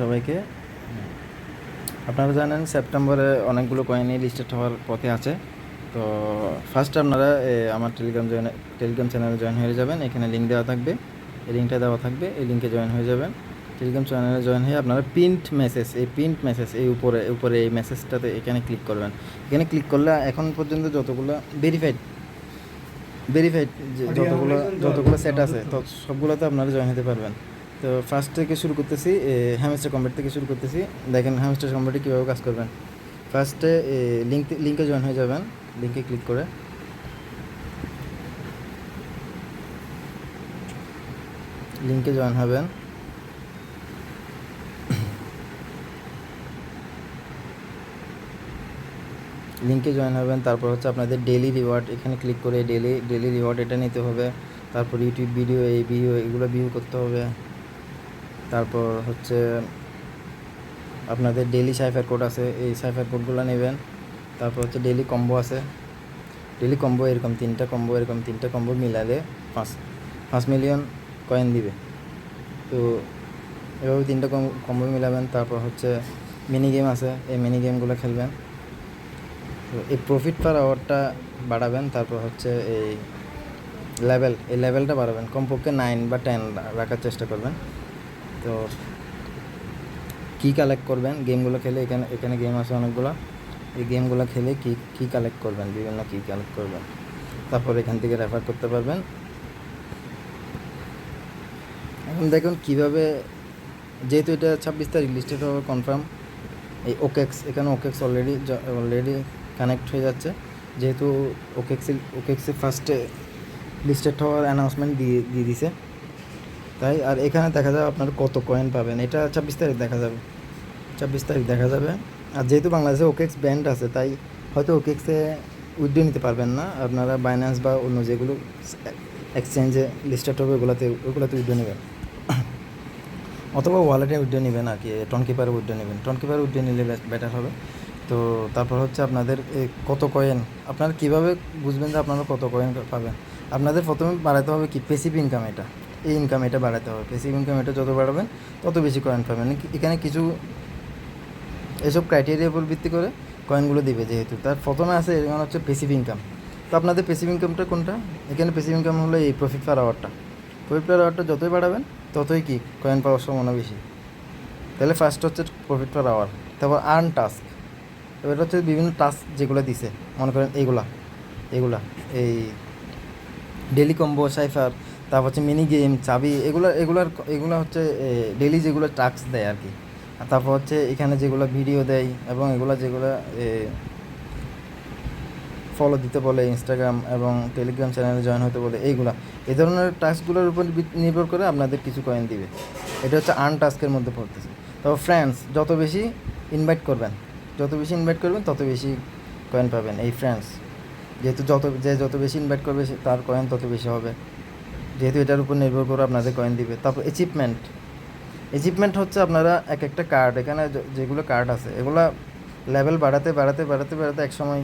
সবাইকে। আপনারা জানেন সেপ্টেম্বরে অনেকগুলো কয়েনই লিস্টেড হওয়ার পথে আছে। তো ফার্স্ট আপনারা আমার টেলিগ্রাম চ্যানেলে জয়েন হয়ে যাবেন। এখানে লিঙ্ক দেওয়া থাকবে, এই লিঙ্কটা দেওয়া থাকবে, এই লিঙ্কে জয়েন হয়ে যাবেন। টেলিগ্রাম চ্যানেলে জয়েন হয়ে আপনারা প্রিন্ট মেসেজ এই উপরে এই মেসেজটাতে এখানে ক্লিক করবেন। এখানে ক্লিক করলে এখন পর্যন্ত যতগুলো ভেরিফাইড যতগুলো সেট আছে তো সবগুলোতে আপনারা জয়েন হতে পারবেন। তো ফার্স্ট থেকে শুরু করতেছি, হ্যামস্টার কম্বাট থেকে শুরু করতেছি। দেখেন হ্যামস্টার কম্বাটে কীভাবে কাজ করবেন। ফার্স্টে লিঙ্কে জয়েন হয়ে যাবেন। লিঙ্কে ক্লিক করে লিঙ্কে জয়েন হবেন। তারপর হচ্ছে আপনাদের ডেইলি রিওয়ার্ড, এখানে ক্লিক করে ডেইলি রিওয়ার্ড এটা নিতে হবে। তারপর ইউটিউব ভিডিও এগুলো ভিউ করতে হবে। তারপর হচ্ছে আপনাদের ডেইলি সাইফার কোড আছে, এই সাইফার কোডগুলো নেবেন। তারপর হচ্ছে ডেইলি কম্বো আছে, ডেইলি কম্বো এরকম তিনটা কম্বো মিলালে 5 মিলিয়ন কয়েন দিবে। তো এভাবে তিনটা কম্বো মিলাবেন। তারপর হচ্ছে মিনি গেম আছে, এই মিনি গেমগুলো খেলবেন। তো এই প্রফিট পার আওয়ারটা বাড়াবেন। তারপর হচ্ছে এই লেভেলটা বাড়াবেন, কমপক্ষে 9 বা 10 রাখার চেষ্টা করবেন। তো কী কালেক্ট করবেন গেমগুলো খেলে, এখানে গেম আছে অনেকগুলো। এই গেমগুলো খেলে কী কালেক্ট করবেন, বিভিন্ন কী কালেক্ট করবেন। তারপর এখান থেকে রেফার করতে পারবেন। এখন দেখুন কীভাবে, যেহেতু এটা 26 তারিখ লিস্টেড হওয়া কনফার্ম। এই এখানে ওকেক্স অলরেডি কানেক্ট হয়ে যাচ্ছে, যেহেতু ওকেক্সে ফার্স্টে লিস্টেড হওয়ার অ্যানাউন্সমেন্ট দিয়ে দিছে তাই। আর এখানে দেখা যাবে আপনার কত কয়েন পাবেন, এটা 26 তারিখ দেখা যাবে। আর যেহেতু বাংলাদেশে ওকেক্স ব্যান্ড আছে তাই হয়তো ওকেক্সে উইথড্র নিতে পারবেন না। আপনারা বাইন্যান্স বা অন্য যেগুলো এক্সচেঞ্জে লিস্টেড হবে ওগুলোতে উইথড্র নেবেন, অথবা ওয়ালেটে উইথড্র নেবেন। আর কি টনকিপারে উইথড্র নেবেন, টনকিপারে উইথড্র নিলে বেটার হবে। তো তারপর হচ্ছে আপনাদের কত কয়েন, আপনারা কীভাবে বুঝবেন যে আপনারা কত কয়েন পাবেন। আপনাদের প্রথমে বাড়াতে হবে কি প্যাসিভ ইনকাম, এটা বাড়াতে হবে। প্যাসিভ ইনকাম এটা যত বাড়াবেন তত বেশি কয়েন পাবেন। এখানে কিছু এসব ক্রাইটেরিয়ার উপর ভিত্তি করে কয়েনগুলো দিবে। যেহেতু তার প্রথমে আছে এখানে হচ্ছে প্যাসিভ ইনকাম। তো আপনাদের প্যাসিভ ইনকামটা কোনটা, এখানে প্যাসিভ ইনকাম হলো এই প্রফিট পার আওয়ারটা যতই বাড়াবেন ততই কি কয়েন পাওয়ার সম্ভাবনা বেশি। তাহলে ফার্স্ট হচ্ছে প্রফিট পার আওয়ার। তারপর আর্ন টাস্ক, এবার হচ্ছে বিভিন্ন টাস্ক যেগুলো দিছে, মনে করেন এইগুলা এই ডেলি কম্বো সাইফার, তারপর হচ্ছে মিনি গেম চাবি, এগুলো হচ্ছে ডেলি যেগুলো টাস্ক দেয় আর কি। আর তারপর হচ্ছে এখানে যেগুলো ভিডিও দেয় এবং যেগুলো ফলো দিতে বলে ইনস্টাগ্রাম এবং টেলিগ্রাম চ্যানেলে জয়েন হতে বলে, এই ধরনের টাস্কগুলোর উপর নির্ভর করে আপনাদের কিছু কয়েন দিবে। এটা হচ্ছে আর্ন টাস্কের মধ্যে পড়তেছে। তবে ফ্রেন্ডস যত বেশি ইনভাইট করবেন তত বেশি কয়েন পাবেন। এই ফ্রেন্ডস যেহেতু যত বেশি ইনভাইট করবে তার কয়েন তত বেশি হবে, যেহেতু এটার উপর নির্ভর করে আপনাদের কয়েন দিবে। তারপর অ্যাচিভমেন্ট হচ্ছে আপনারা একটা কার্ড, এখানে যেগুলো কার্ড আছে এগুলো লেভেল বাড়াতে এক সময়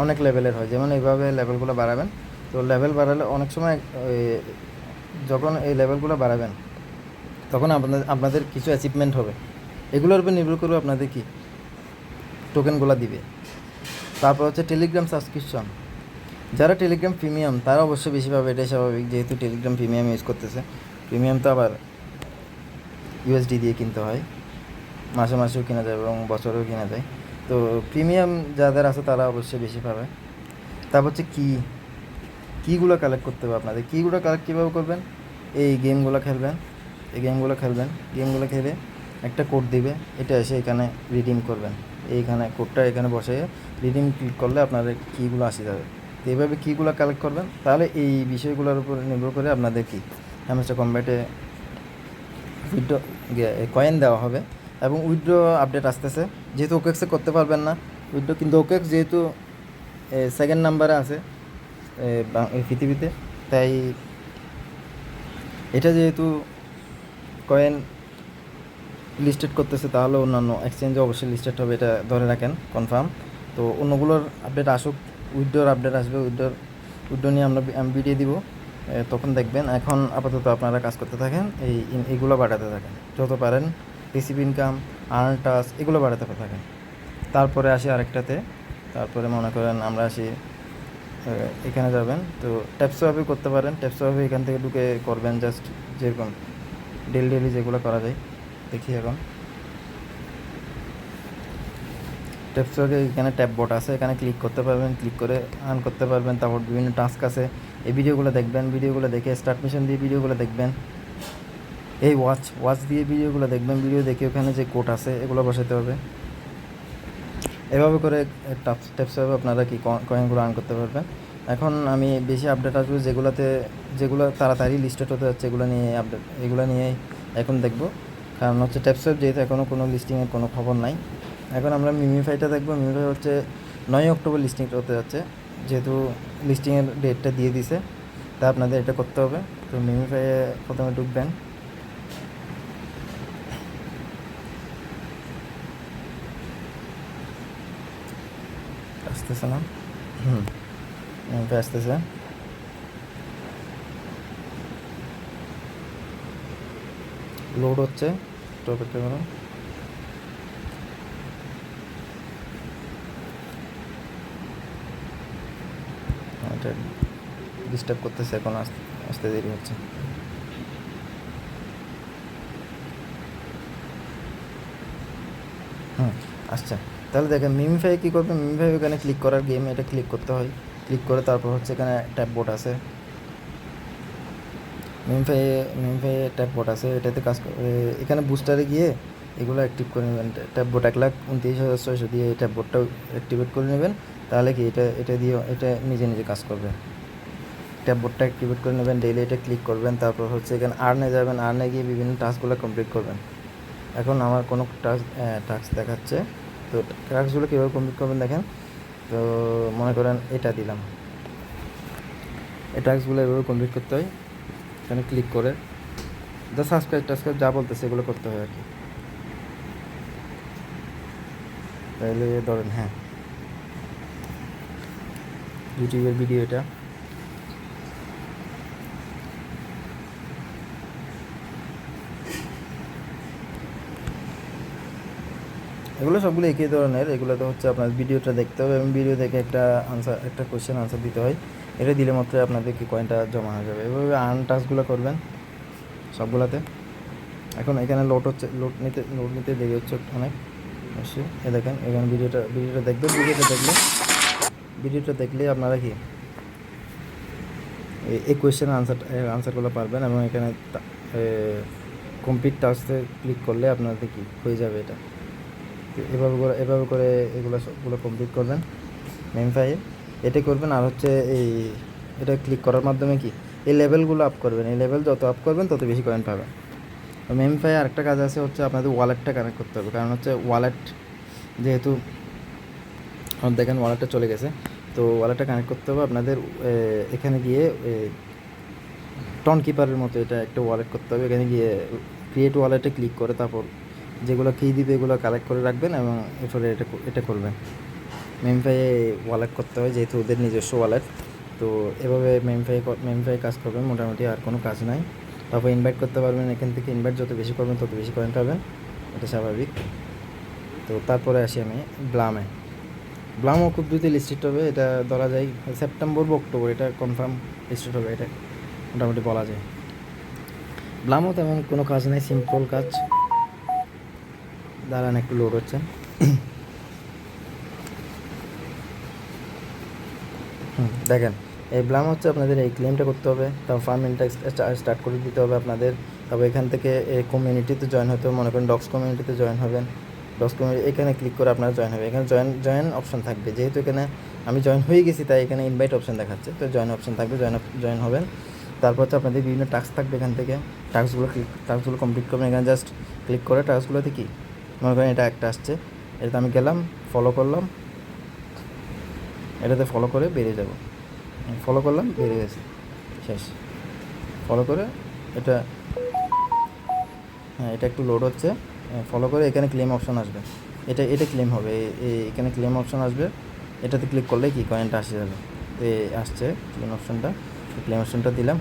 অনেক লেভেলের হয়। যেমন এইভাবে লেভেলগুলো বাড়াবেন। তো লেভেল বাড়ালে অনেক সময় যখন এই লেভেলগুলো বাড়াবেন তখন আপনাদের কিছু অ্যাচিভমেন্ট হবে, এগুলোর উপর নির্ভর করে আপনাদের কি টোকেনগুলো দিবে। তারপর হচ্ছে টেলিগ্রাম সাবস্ক্রিপশন, যারা টেলিগ্রাম প্রিমিয়াম তারা অবশ্যই বেশি পাবে, এটাই স্বাভাবিক, যেহেতু টেলিগ্রাম প্রিমিয়াম ইউজ করতেছে। প্রিমিয়াম তো আবার ইউএসডি দিয়ে কিনতে হয়, মাসেও কেনা যায় এবং বছরেও কেনা যায়। তো প্রিমিয়াম যাদের আছে তারা অবশ্যই বেশি পাবে। তারপর হচ্ছে কীগুলো কালেক্ট করতে হবে আপনাদের, কীগুলো কালেক্ট কীভাবে করবেন, এই গেমগুলো খেলবেন। গেমগুলো খেলে একটা কোড দিবে, এটা এসে এখানে রিডিম করবেন। এইখানে কোডটা এখানে বসে রিডিম ক্লিক করলে আপনাদের কীগুলো আসে যাবে। তো এইভাবে কীগুলো কালেক্ট করবেন, তাহলে এই বিষয়গুলোর উপর নির্ভর করে আপনাদের কি হ্যামস্টার কম্ব্যাটে উইথড্র কয়েন দেওয়া হবে। এবং উইথড্র আপডেট আসতেছে, যেহেতু ওকেক্সে করতে পারবেন না উইথড্র, কিন্তু ওকেক্স যেহেতু সেকেন্ড নাম্বারে আছে পৃথিবীতে, তাই এটা যেহেতু কয়েন লিস্টেড করতেছে তাহলে অন্যান্য এক্সচেঞ্জে অবশ্যই লিস্টেড হবে, এটা ধরে রাখেন কনফার্ম। তো অন্যগুলোর আপডেট আসুক, উইথড্রর আপডেট আসবে, উইথড্র নিয়ে আমি ভিডিও দিব, তখন দেখবেন। এখন আপাতত আপনারা কাজ করতে থাকেন, এইগুলো বাড়াতে থাকেন যত পারেন। রিসিভ ইনকাম, আর্ন টাস্ক, এগুলো বাড়াতে থাকেন। তারপরে আসি আরেকটাতে, তারপরে মনে করেন আমরা আসি এখানে যাবেন, তো ট্যাপসোয়াপে করতে পারেন। ট্যাপসোয়াপে এখান থেকে ঢুকে করবেন জাস্ট যেরকম ডেলি যেগুলো করা যায় দেখি। এখন ট্যাপসোয়াপে এখানে ট্যাপ বোট আছে, এখানে ক্লিক করতে পারবেন, ক্লিক করে আর্ন করতে পারবেন। তারপর বিভিন্ন টাস্ক আছে, এই ভিডিওগুলো দেখবেন, ভিডিওগুলো দেখে স্টার্ট মিশন দিয়ে ভিডিওগুলো দেখবেন, এই ওয়াচ দিয়ে ভিডিওগুলো দেখবেন, ভিডিও দেখে ওখানে যে কোড আছে এগুলো বসাতে হবে। এভাবে করে ট্যাপসোয়াপে আপনারা কি কয়েনগুলো আর্ন করতে পারবেন। এখন আমি বেশি আপডেট আসবে যেগুলো তাড়াতাড়ি লিস্টেড হতে যাচ্ছে, এগুলো নিয়ে এখন দেখব। কারণ হচ্ছে ট্যাপসোয়াপ যেহেতু এখনও কোনো লিস্টিংয়ের কোনো খবর নাই। এখন আমরা মিমিফাইটা দেখবো। মিমিফাই হচ্ছে 9 অক্টোবর লিস্টিং হতে যাচ্ছে, যেহেতু লিস্টিংয়ের ডেটটা দিয়ে দিছে, তা আপনাদের এটা করতে হবে। তো মিমিফাইয়ে প্রথমে ঢুকবেন, আসতেছে না, মিমিফাই আসতেছে। লোড হচ্ছে, একটু অপেক্ষা করুন। এটা ডিস্টার্ব করতেছে, এখন আসতে দেরি হচ্ছে। আচ্ছা, তাহলে দেখেন মিমিফাই কী করবে। মিমিফাই এখানে ক্লিক করার গেম, এটা ক্লিক করতে হয়। ক্লিক করে তারপর হচ্ছে এখানে ট্যাপ বোর্ড আছে, মিমিফাই ট্যাপ বোর্ড আছে, এটাতে কাজ এখানে বুস্টারে গিয়ে এগুলো অ্যাক্টিভ করে নেবেন। ট্যাপ বোর্ড 1,29,600 দিয়ে এই ট্যাপ বোর্ডটাও অ্যাক্টিভেট করে নেবেন, তাহলে কি এটা দিয়ে এটা নিজে কাজ করবে। ট্যাপ বোর্ডটা অ্যাক্টিভেট করে নেবেন, ডেইলি এটা ক্লিক করবেন। তারপর হচ্ছে এখানে আর্নে যাবেন, আর্নে গিয়ে বিভিন্ন টাস্কগুলো কমপ্লিট করবেন। এখন আমার কোনো টাস্ক দেখাচ্ছে, তো টাস্কগুলো কীভাবে কমপ্লিট করবেন দেখেন। তো মনে করেন এটা দিলাম, এই টাস্কগুলো এভাবে কমপ্লিট করতে হয়। এখানে ক্লিক করে সাবস্ক্রাইব যা বলতেছে এগুলো করতে হয় আর কি। তাহলে ধরেন ইউটিউবের ভিডিও এটা, এগুলো সবগুলো একই ধরনের। এগুলো তো হচ্ছে আপনার ভিডিওটা দেখতে হবে এবং ভিডিও দেখে একটা কোয়েশ্চেন আনসার দিতে হয়। এটা দিলে মাত্র আপনাদের কি কয়েনটা জমা হয়ে যাবে। এভাবে আর্ন টাস্কগুলো করবেন সবগুলোতে। এখন এখানে লোড নিতে দেরি হচ্ছে অনেক, অবশ্যই। দেখেন এখানে ভিডিওটা দেখবেন। ভিডিওটা দেখলে আপনারা কি এই কোয়েশ্চেনের আনসারগুলো পারবেন। এবং এখানে কমপ্লিট টাস্কে ক্লিক করলে আপনাদের কি হয়ে যাবে এটা। এভাবে করে এগুলো সবগুলো কমপ্লিট করবেন মিমিফাইয়ে, এটা করবেন। আর হচ্ছে এটা ক্লিক করার মাধ্যমে কি এই লেভেলগুলো আপ করবেন। এই লেভেল যত আপ করবেন তত বেশি কয়েন পাবেন। মিমিফাই আরেকটা কাজ আছে, হচ্ছে আপনাদের ওয়ালেটটা কানেক্ট করতে হবে। কারণ হচ্ছে ওয়ালেট যেহেতু দেখেন ওয়ালেটটা চলে গেছে, তো ওয়ালেটটা কানেক্ট করতে হবে আপনাদের। এখানে গিয়ে টন কিপারের মতো এটা একটা ওয়ালেট করতে হবে। এখানে গিয়ে ক্রিয়েট ওয়ালেটে ক্লিক করে তারপর যেগুলো কী দিবে এগুলো কালেক্ট করে রাখবেন এবং এরপরে এটা করবেন। মিমিফাইয়ে ওয়ালেট করতে হয় যেহেতু ওদের নিজস্ব ওয়ালেট। তো এভাবে মিমিফাই কাজ করবেন মোটামুটি, আর কোনো কাজ নাই। তারপর ইনভাইট করতে পারবেন, এখান থেকে ইনভাইট যত বেশি করবেন তত বেশি কয়েন পাবেন, এটা স্বাভাবিক। তো তারপরে আসি আমি ব্লামও খুব দ্রুত লিস্টেড হবে। এটা ধরা যায় সেপ্টেম্বর বা অক্টোবর, এটা কনফার্ম লিস্টেড হবে, এটা মোটামুটি বলা যায়। ব্লামও তেমন কোনো কাজ নেই, সিম্পল কাজ। দাঁড়ান একটু লোড হচ্ছে। দেখেন এই ব্লাম হচ্ছে আপনাদের এই ক্লেমটা করতে হবে, তারপর ফার্মিংটা স্টার্ট করে দিতে হবে আপনাদের। তারপর এখান থেকে এই কমিউনিটিতে জয়েন হতে হবে। মনে করেন ডক্স কমিউনিটিতে জয়েন হবেন, ডক্স কমিউনিটি এখানে ক্লিক করে আপনারা জয়েন হবে। এখানে জয়েন অপশন থাকবে, যেহেতু এখানে আমি জয়েন হয়ে গেছি তাই এখানে ইনভাইট অপশন দেখাচ্ছে, তো জয়েন অপশন থাকবে, জয়েন হবেন। তারপর হচ্ছে আপনাদের বিভিন্ন টাস্ক থাকবে, এখান থেকে টাস্কগুলো কমপ্লিট করবেন। এখানে জাস্ট ক্লিক করে টাস্কগুলোতে কি মনে করেন এটা একটা আসছে, এটাতে আমি গেলাম, ফলো করলাম, এটাতে ফলো করে বেরিয়ে যাব। ফলো করলাম, বেরিয়ে গেছে, শেষ। ফলো করে এটা এটা একটু লোড হচ্ছে। ফলো করে এখানে ক্লেম অপশন আসবে, এটা ক্লেম হবে। এখানে ক্লেম অপশন আসবে, এটাতে ক্লিক করলে কি কয়েনটা আসে যাবে। তো আসছে ক্লেম অপশনটা দিলাম,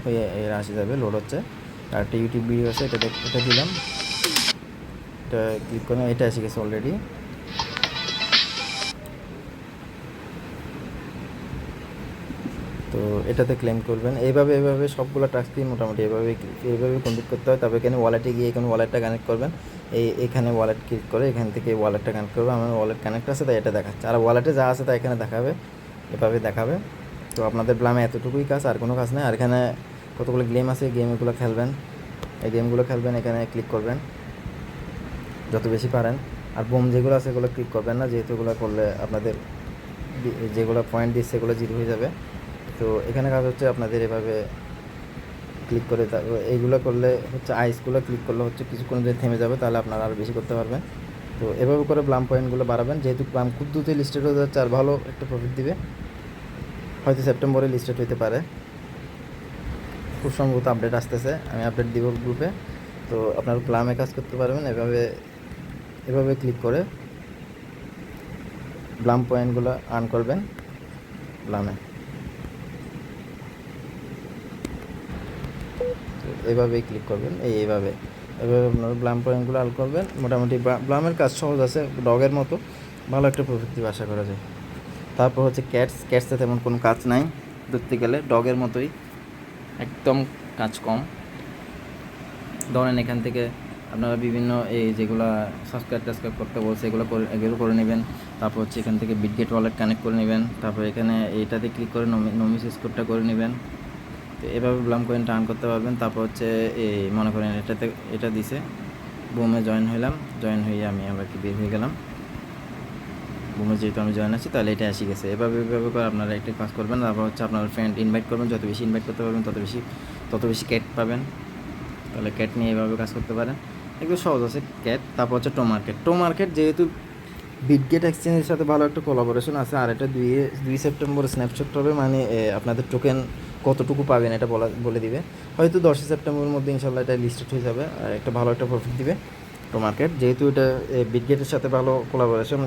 আসে যাবে, লোড হচ্ছে। আর একটা ইউটিউব ভিডিও আছে, এটা দিলাম, এটা এটা ক্লিক করেন, এটা এসে গেছে অলরেডি। তো এটাতে ক্লেম করবেন। এইভাবে সবগুলো টাস্কই মোটামুটি এইভাবে কমপ্লিট করতে হয়। তারপর এখানে ওয়ালেটে গিয়ে এখানে ওয়ালেটটা কানেক্ট করবেন। এখানে ওয়ালেট ক্লিক করে এখান থেকে ওয়ালেটটা কানেক্ট করবে। আমার ওয়ালেট কানেক্ট আছে, তাই এটা দেখাচ্ছে। আর ওয়ালেটে যা আছে তা এখানে দেখাবে, এভাবে দেখাবে। তো আপনাদের ব্লামে এতটুকুই কাজ, আর কোনো কাজ নেই। আর এখানে কতগুলো গেম আছে, গেমগুলো খেলবেন, এই গেমগুলো খেলবেন, এখানে ক্লিক করবেন যত বেশি পারেন। আর বোম যেগুলো আছে সেগুলো ক্লিক করবেন না, যেহেতু এগুলো করলে আপনাদের যেগুলো পয়েন্ট দিচ্ছে সেগুলো জিরো হয়ে যাবে। তো এখানে কাজ হচ্ছে আপনাদের এভাবে ক্লিক করে, এইগুলো করলে হচ্ছে আইসগুলো ক্লিক করলে হচ্ছে কিছুক্ষণ যদি থেমে যাবে, তাহলে আপনারা আরও বেশি করতে পারবেন। তো এভাবে করে ব্লাম পয়েন্টগুলো বাড়াবেন। যেহেতু ব্লাম খুব দ্রুত লিস্টেড হয়ে যাচ্ছে আর ভালো একটা প্রফিট দিবে, হয়তো সেপ্টেম্বরে লিস্টেড হতে পারে, খুব সম্ভবত আপডেট আসতেছে, আমি আপডেট দিব গ্রুপে। তো আপনারা ব্লামে কাজ করতে পারবেন এভাবে ক্লিক করে ব্লাম পয়েন্টগুলো আর্ন করবেন ব্লামে। এভাবেই ক্লিক করবেন, এইভাবে আপনারা ব্লাম পয়েন্টগুলো আর্ন করবেন। মোটামুটি ব্লামের কাজ সহজ আছে, ডগের মতো ভালো একটা প্রফিট দিবে আশা করা যায়। তারপর হচ্ছে ক্যাটসে তেমন কোনো কাজ নাই ধরতে গেলে, ডগের মতোই একদম কাজ কম। ধরেন এখান থেকে আপনারা বিভিন্ন এই যেগুলো সাবস্ক্রাইব করতে বলছে এগুলো করে নেবেন। তারপর হচ্ছে এখান থেকে বিটগেট ওয়ালেট কানেক্ট করে নেবেন। তারপর এখানে এইটাতে ক্লিক করে নমিস স্কোরটা করে নেবেন। তো এভাবে ব্লাম কয়েনটা আর্ন করতে পারবেন। তারপর হচ্ছে এই মনে করেন এটা দিছে, বুমে জয়েন হয়ে আমি আবার কি বের হয়ে গেলাম। বুমে যেহেতু আমি জয়েন আছি, তাহলে এটা এসে গেছে। এভাবে করে আপনারা একটা কাজ করবেন। তারপর হচ্ছে আপনার ফ্রেন্ড ইনভাইট করবেন, যত বেশি ইনভাইট করতে পারবেন তত বেশি ক্যাট পাবেন। তাহলে ক্যাট নিয়ে এভাবে কাজ করতে পারেন, একটু সহজ আছে ক্যাট। তারপর হচ্ছে টো মার্কেট যেহেতু বিটগেট এক্সচেঞ্জের সাথে ভালো একটা কোলাবোরেশন আছে, আর এটা 2 সেপ্টেম্বর স্ন্যাপশট হবে, মানে আপনাদের টোকেন কতটুকু পাবেন এটা বলে দিবে। হয়তো 10 সেপ্টেম্বরের মধ্যে ইনশাল্লাহ এটা লিস্টেড হয়ে যাবে, আর একটা ভালো একটা প্রফিট দিবে টো মার্কেট। যেহেতু এটা বিটগেটের সাথে ভালো কোলাবোরেশন,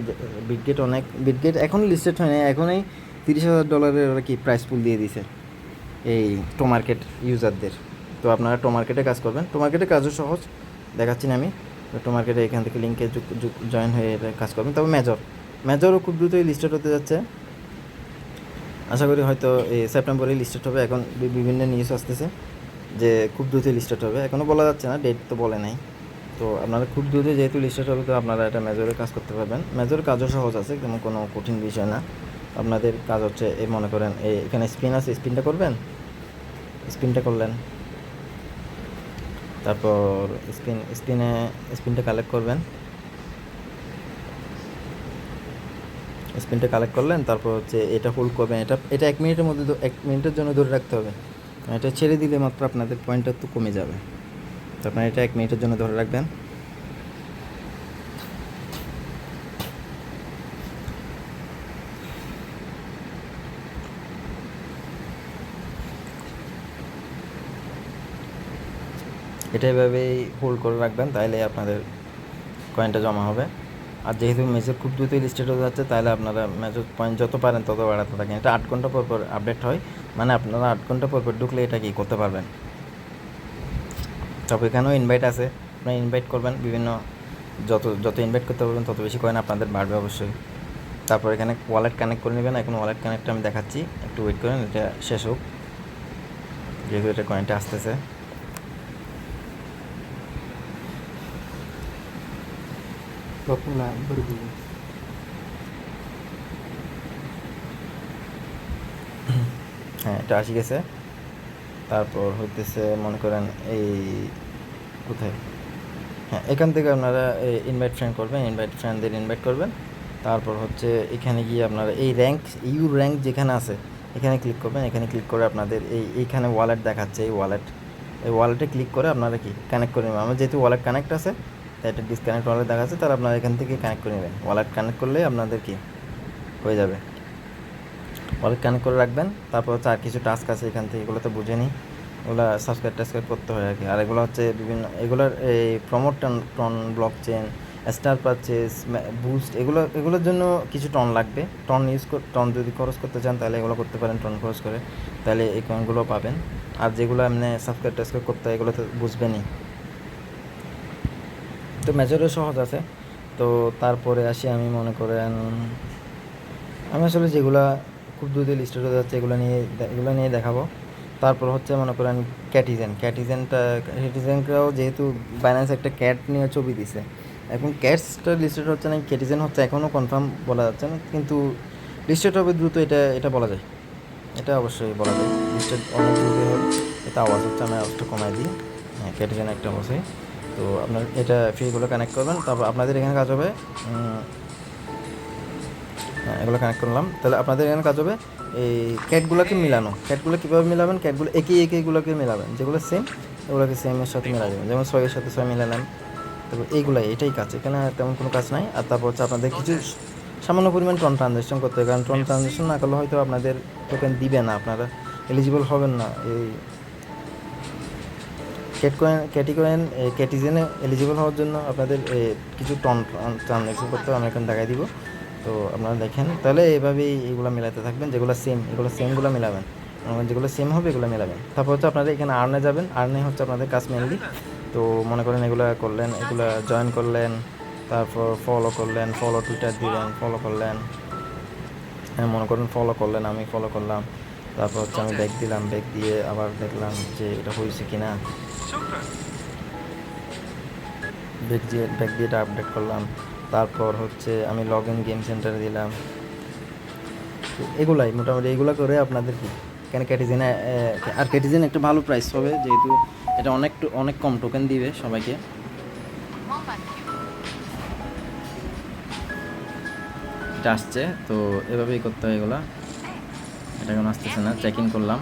বিটগেট এখন লিস্টেড হয় না, এখনই $30,000 আর কি প্রাইস পুল দিয়ে দিছে এই টো মার্কেট ইউজারদের। তো আপনারা টো মার্কেটে কাজ করবেন। টো মার্কেটের কাজও সহজ, দেখাচ্ছি না আমি। টো মার্কেটে এখান থেকে লিঙ্কে জয়েন হয়ে কাজ করবেন। তবে মেজরও খুব দ্রুতই লিস্টেড হতে যাচ্ছে, আশা করি হয়তো এই সেপ্টেম্বরেই লিস্টেড হবে। এখন বিভিন্ন নিউজ আসতেছে যে খুব দ্রুতই লিস্টেড হবে, এখনও বলা যাচ্ছে না, ডেট তো বলে নাই। তো আপনারা খুব দ্রুত যেহেতু লিস্টেড হবে, তো আপনারা এটা মেজরে কাজ করতে পারবেন। মেজর কাজও সহজ আছে, তেমন কোনো কঠিন বিষয় না। আপনাদের কাজ হচ্ছে এই মনে করেন এখানে স্পিন আছে, স্পিনটা করলেন। তারপর স্পিনটা কালেক্ট করবেন, স্পিনটা কালেক্ট করলেন। তারপর হচ্ছে এটা হোল্ড করবেন, এটা 1 মিনিটের মধ্যে 1 মিনিটের জন্য ধরে রাখতে হবে। এটা ছেড়ে দিলে মাত্র আপনাদের পয়েন্টটা তো কমে যাবে। তো আপনারা এটা 1 মিনিটের জন্য ধরে রাখবেন। এটা এভাবেই হোল্ড করে রাখবেন, তাহলে আপনাদের কয়েনটা জমা হবে। আর যেহেতু মেজর খুব দ্রুতই লিস্টেড হয়ে যাচ্ছে, তাহলে আপনারা মেজর পয়েন্ট যত পারেন তত বাড়াতে থাকেন। এটা 8 ঘন্টা পর আপডেট হয়, মানে আপনারা 8 ঘন্টা পর ঢুকলে এটা কি করতে পারবেন। তারপর এখানেও ইনভাইট আছে, আপনারা ইনভাইট করবেন বিভিন্ন, যত ইনভাইট করতে পারবেন তত বেশি কয়েন আপনাদের বাড়বে অবশ্যই। তারপর এখানে ওয়ালেট কানেক্ট করে নেবেন। এখন ওয়ালেট কানেক্টটা আমি দেখাচ্ছি, একটু ওয়েট করেন, এটা শেষ হোক, যেহেতু এটা কয়েনটা আসতেছে। হ্যাঁ, এটা আসি গেছে। তারপর হইতেছে মনে করেন এই কোথায়, হ্যাঁ এখান থেকে আপনারা ইনভাইট ফ্রেন্ডদের ইনভাইট করবেন। তারপর হচ্ছে এখানে গিয়ে আপনারা এই র্যাঙ্ক যেখানে আছে এখানে ক্লিক করবেন। এখানে ক্লিক করে আপনাদের এইখানে ওয়ালেট দেখাচ্ছে, এই ওয়ালেটে ক্লিক করে আপনারা কি কানেক্ট করে নেবেন। আমার যেহেতু ওয়ালেট কানেক্ট আছে, তাই একটা ডিসকানেক্ট ওয়ালেট দেখাচ্ছে, তাহলে আপনারা এখান থেকে কানেক্ট করে নেবেন। ওয়ালেট কানেক্ট করলেই আপনাদের কি হয়ে যাবে, ওয়ালেট কানেক্ট করে রাখবেন। তারপর হচ্ছে আর কিছু টাস্ক আছে এখান থেকে, এগুলো তো বুঝে নিই, ওগুলো সাবস্ক্রাইব করতে হয় আর কি। আর এগুলো হচ্ছে এগুলোর এই promote TON, block chain, star purchase, boost, এগুলোর জন্য কিছু টন লাগবে। টন যদি খরচ করতে চান তাহলে এগুলো করতে পারেন, টন খরচ করে, তাহলে এই কয়েনগুলো পাবেন। আর যেগুলো এমনি সাবস্ক্রাইব করতে হয় এগুলো তো বুঝবেনই। তো মেজরও সহজ আছে। তো তারপরে আসি আমি, মনে করেন আমি আসলে যেগুলা খুব দ্রুত লিস্টেড হয়ে যাচ্ছে এগুলো নিয়ে দেখাবো। তারপর হচ্ছে মনে করেন ক্যাটিজেনটাও যেহেতু বাইন্যান্স একটা ক্যাট নিয়ে ছবি দিছে, এখন ক্যাটসটা লিস্টেড হচ্ছে না, ক্যাটিজেন হচ্ছে এখনও কনফার্ম বলা যাচ্ছে না, কিন্তু লিস্টেড হবে দ্রুত, এটা বলা যায়, এটা অবশ্যই বলা যায় লিস্টেড অনেক দ্রুত হবে। এটা আওয়াজ হচ্ছে, আমি আওয়াজটা কমাই দিই। হ্যাঁ, ক্যাটিজেন একটা অবশ্যই। তো আপনার এটা ফ্রিগুলো কানেক্ট করবেন, তারপর আপনাদের এখানে কাজ হবে হ্যাঁ, এগুলো কানেক্ট করলাম। তাহলে আপনাদের এখানে কাজ হবে এই ক্যাটগুলোকে মিলানো। ক্যাটগুলো কীভাবে মিলাবেন? ক্যাটগুলো একইগুলোকে মিলাবেন, যেগুলো সেম ওগুলোকে সেমের সাথে মিলা দেবেন, যেমন 6 এর সাথে 6 মিলালাম। তারপর এটাই কাজ, এখানে আর তেমন কোনো কাজ নাই। আর তারপর হচ্ছে আপনাদের কিছু সামান্য পরিমাণ ট্রানজ্যাকশন করতে হবে, কারণ ট্রানজ্যাকশন না করলে হয়তো আপনাদের টোকেন দিবে না, আপনারা এলিজিবল হবেন না। এই ক্যাটিজেনে এলিজিবল হওয়ার জন্য আপনাদের কিছু ট্রানজ্যাকশন করতে হবে, আমি এখন দেখাই দিব। তো আপনারা দেখেন, তাহলে এভাবেই এগুলো মেলাতে থাকবেন, যেগুলো সেমগুলো মেলাবেন, যেগুলো সেম হবে এগুলো মেলাবেন। তারপর হচ্ছে আপনারা এখানে আর্নে যাবেন, আর্নে হচ্ছে আপনাদের কাজ মেনলি। তো মনে করেন এগুলো করলেন, এগুলো জয়েন করলেন, তারপর ফলো করলেন, টুইটার দিলেন, ফলো করলেন, মনে করেন ফলো করলেন, আমি ফলো করলাম। তারপর হচ্ছে আমি ব্যাক দিলাম, ব্যাক দিয়ে আবার দেখলাম যে এটা হয়েছে কি না, ব্যাক দিয়ে এটা আপডেট করলাম। তারপর হচ্ছে আমি লগ ইন গেম সেন্টারে দিলাম। তো এগুলাই মোটামুটি, এগুলো করে আপনাদের কি কেন ক্যাটিজেনে আর ক্যাটিজেন একটা ভালো প্রাইস হবে, যেহেতু এটা অনেক কম টোকেন দিবে সবাইকে। এটা আসছে, তো এভাবেই করতে হয় এগুলো। এটা এখন আসতেছে না, চেক ইন করলাম।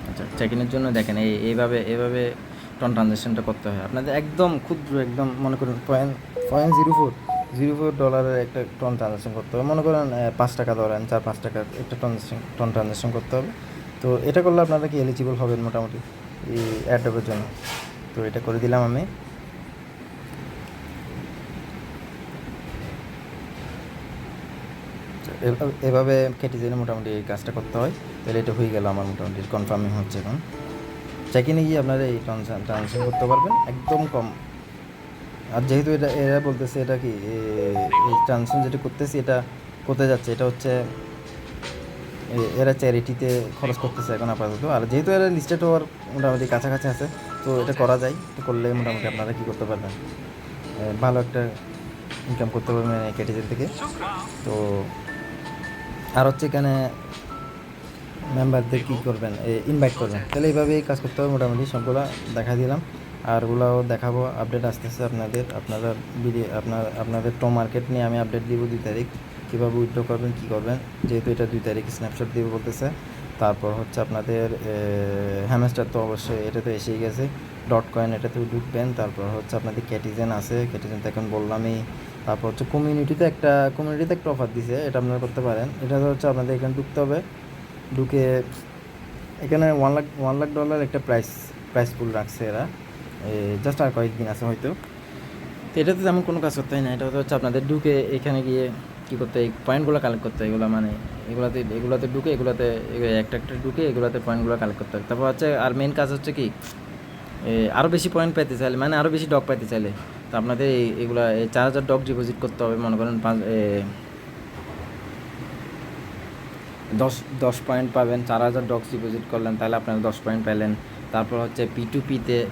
আচ্ছা, চেক ইনের জন্য দেখেন এইভাবে ট্রানজ্যাকশনটা করতে হয় আপনাদের, একদম ক্ষুদ্র, একদম মনে করুন $0.04 একটা ট্রানজ্যাকশন করতে হবে। মনে করেন 5 টাকা ধরেন, 4-5 টাকার একটা ট্রানজ্যাকশন করতে হবে। তো এটা করলে আপনারা কি এলিজিবল হবেন মোটামুটি এই অ্যাড্রপের জন্য। তো এটা করে দিলাম আমি। এভাবে কেটে জেনে মোটামুটি এই কাজটা করতে হয়। তাহলে এটা হয়ে গেল আমার, মোটামুটি কনফার্মিং হচ্ছে। এখন চেক ইনে গিয়ে আপনারা এই ট্রানজ্যাকশন করতে পারবেন একদম কম। আর যেহেতু এরা বলতেছে এটা কি এই ট্রানজ্যাকশন যেটা করতেছি, এটা কোথায় যাচ্ছে, এটা হচ্ছে এরা চ্যারিটিতে খরচ করতেছে এখন আপাতত। আর যেহেতু এরা লিস্টেড হওয়ার মোটামুটি কাছাকাছি আছে, তো এটা করা যায়। তো করলে মোটামুটি আপনারা কী করতে পারবেন, ভালো একটা ইনকাম করতে পারবেন এই ক্যাটেজেন থেকে। তো আর হচ্ছে এখানে মেম্বারদের কী করবেন, ইনভাইট করবেন। তাহলে এইভাবেই কাজ করতে হবে মোটামুটি, সবগুলো দেখা দিলাম। আর ওগুলোও দেখাবো, আপডেট আসতেছে আপনাদের টো মার্কেট নিয়ে আমি আপডেট দিব 2 তারিখ, কীভাবে উইথড্র করবেন, কী করবেন, যেহেতু এটা 2 তারিখ স্ন্যাপশট দিব বলতেছে। তারপর হচ্ছে আপনাদের হ্যামস্টার তো অবশ্যই এটা তো এসেই গেছে, ডট কয়েন এটাতেও ঢুকবেন। তারপর হচ্ছে আপনাদের ক্যাটিজেন আছে, ক্যাটিজেন তো এখন বললামই। তারপর হচ্ছে কমিউনিটিতে একটা অফার দিছে, এটা আপনারা করতে পারেন। এটা হচ্ছে আপনাদের এখানে ঢুকতে হবে, ঢুকে এখানে $1 লাখ একটা প্রাইস পুল রাখছে এরা, জাস্ট আর কয়েকদিন আছে হয়তো। তো এটাতে তেমন কোনো কাজ করতে হয় না, এটা হচ্ছে আপনাদের ঢুকে এখানে গিয়ে কী করতে হয়, পয়েন্টগুলো কালেক্ট করতে হয়। এগুলো মানে এগুলোতে ঢুকে একটা ঢুকে এগুলোতে পয়েন্টগুলো কালেক্ট করতে হয়। তারপর হচ্ছে আর মেন কাজ হচ্ছে কি, আরও বেশি পয়েন্ট পেতে চাইলে, মানে আরও বেশি ডগ পেতে চাইলে, তো আপনাদের এগুলো 4,000 ডগ ডিপোজিট করতে হবে। মনে করেন 10 পয়েন্ট পাবেন, 4,000 ডগস ডিপোজিট করলেন, তাহলে আপনারা 10 পয়েন্ট পেলেন। তারপর হচ্ছে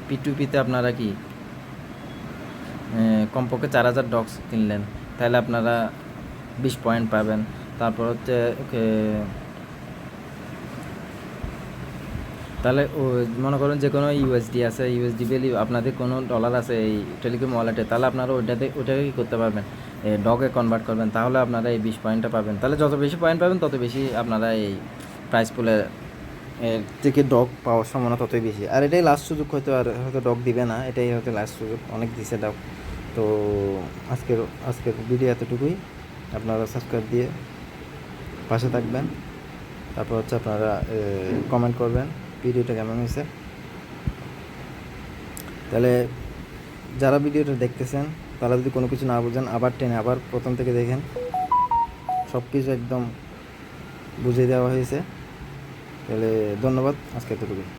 পিটুপিতে আপনারা কি কমপক্ষে 4,000 ডগস কিনলেন, তাহলে আপনারা 20 পয়েন্ট পাবেন। তারপর হচ্ছে তাহলে মনে করেন যে কোনো ইউএসডি আছে, ইউএসডি ভ্যালু আপনাদের কোনো ডলার আছে এই টেলিগ্রাম ওয়ালেটে, তাহলে আপনারা ওইটাকে কী করতে পারবেন, ডগে কনভার্ট করবেন, তাহলে আপনারা এই 20 পয়েন্টটা পাবেন। তাহলে যত বেশি পয়েন্ট পাবেন তত বেশি আপনারা এই প্রাইস পুলে থেকে ডগ পাওয়ার সম্ভাবনা ততই বেশি। আর এটাই লাস্ট সুযোগ, হয়তো ডগ দিবে না, এটাই হয়তো লাস্ট সুযোগ, অনেক দিছে ডগ। তো আজকের ভিডিও এতটুকুই। আপনারা সাবস্ক্রাইব দিয়ে পাশে থাকবেন। তারপর হচ্ছে আপনারা কমেন্ট করবেন ভিডিওটা কেমন হয়েছে। তাহলে যারা ভিডিওটা দেখতেছেন তারা যদি কোনো কিছু না বোঝেন, আবার প্রথম থেকে দেখেন, সব কিছু একদম বুঝিয়ে দেওয়া হয়েছে। তাহলে ধন্যবাদ, আজকে এতটুকু।